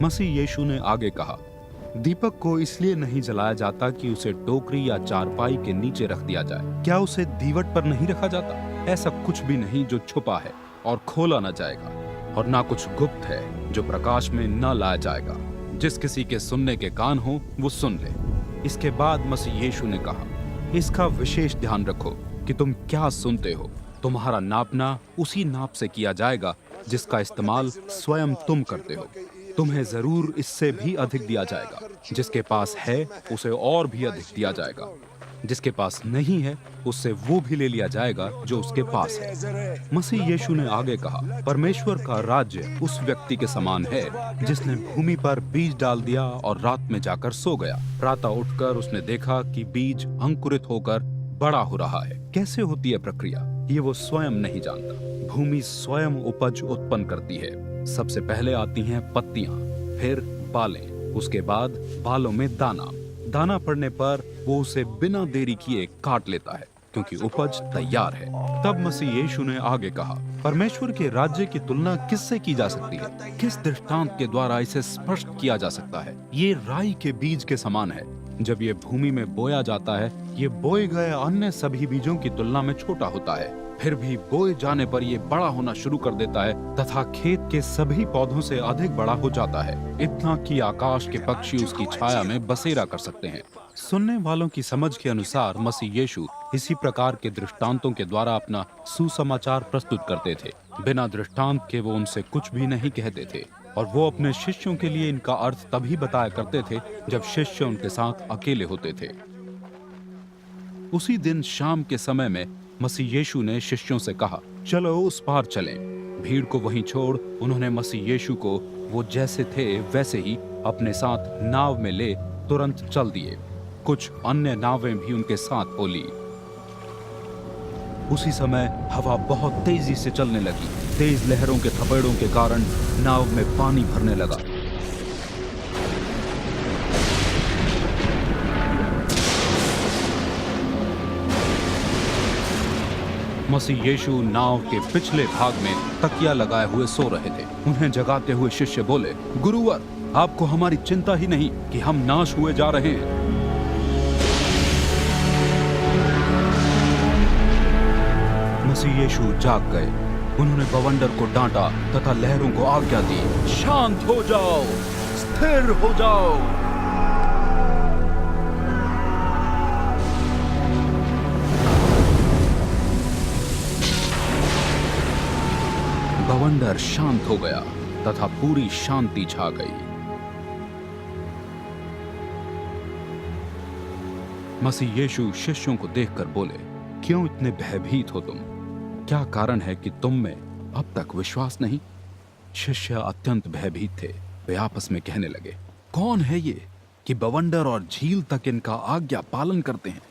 मसीह यीशु ने आगे कहा, दीपक को इसलिए नहीं जलाया जाता कि उसे टोकरी या चारपाई के नीचे रख दिया जाए। क्या उसे दीवट पर नहीं रखा जाता? ऐसा कुछ भी नहीं जो छुपा है और खोला न जाएगा, और ना कुछ गुप्त है जो प्रकाश में न लाया जाएगा। जिस किसी के सुनने के कान हो वो सुन ले। इसके बाद मसीह यीशु ने कहा, इसका विशेष ध्यान रखो कि तुम क्या सुनते हो। तुम्हारा नापना उसी नाप से किया जाएगा जिसका इस्तेमाल स्वयं तुम करते हो। तुम्हें जरूर इससे भी अधिक दिया जाएगा। जिसके पास है उसे और भी अधिक दिया जाएगा। जिसके पास नहीं है उससे वो भी ले लिया जाएगा जो उसके पास है। मसीह यीशु ने आगे कहा, परमेश्वर का राज्य उस व्यक्ति के समान है जिसने भूमि पर बीज डाल दिया और रात में जाकर सो गया। प्रातः उठकर उसने देखा कि बीज अंकुरित होकर बड़ा हो रहा है। कैसे होती है प्रक्रिया, ये वो स्वयं नहीं जानता। भूमि स्वयं उपज उत्पन्न करती है। सबसे पहले आती हैं पत्तियां, फिर बालें, उसके बाद बालों में दाना। दाना पड़ने पर वो उसे बिना देरी किए काट लेता है क्योंकि उपज तैयार है। तब मसीह यीशु ने आगे कहा, परमेश्वर के राज्य की तुलना किससे की जा सकती है? किस दृष्टांत के द्वारा इसे स्पष्ट किया जा सकता है? ये राई के बीज के समान है। जब ये भूमि में बोया जाता है, ये बोए गए अन्य सभी बीजों की तुलना में छोटा होता है। फिर भी बोए जाने पर ये बड़ा होना शुरू कर देता है तथा खेत के सभी पौधों से अधिक बड़ा हो जाता है, इतना कि आकाश के पक्षी उसकी छाया में बसेरा कर सकते हैं। सुनने वालों की समझ के अनुसार मसीह यीशु इसी प्रकार के दृष्टांतों के द्वारा अपना सुसमाचार प्रस्तुत करते थे। बिना दृष्टांत के वो उनसे कुछ भी नहीं कहते थे, और वो अपने शिष्यों के लिए इनका अर्थ तभी बताया करते थे जब शिष्य उनके साथ अकेले होते थे। उसी दिन शाम के समय में मसीह यीशु ने शिष्यों से कहा, चलो उस पार चलें। भीड़ को वहीं छोड़ उन्होंने मसीह यीशु को वो जैसे थे वैसे ही अपने साथ नाव में ले तुरंत चल दिए। कुछ अन्य नावें भी उनके साथ हो ली। उसी समय हवा बहुत तेजी से चलने लगी। तेज लहरों के थपेड़ों के कारण नाव में पानी भरने लगा। मसीह यीशु नाव के पिछले भाग में तकिया लगाए हुए सो रहे थे। उन्हें जगाते हुए शिष्य बोले, गुरुवर, आपको हमारी चिंता ही नहीं कि हम नाश हुए जा रहे हैं। मसीह यीशु जाग गए। उन्होंने बवंडर को डांटा तथा लहरों को आज्ञा दी, शांत हो जाओ, स्थिर हो जाओ। बवंडर शांत हो गया तथा पूरी शांति छा गई। मसीह यीशु शिष्यों को देखकर बोले, क्यों इतने भयभीत हो तुम? क्या कारण है कि तुम में अब तक विश्वास नहीं? शिष्य अत्यंत भयभीत थे। वे आपस में कहने लगे, कौन है ये कि बवंडर और झील तक इनका आज्ञा पालन करते हैं?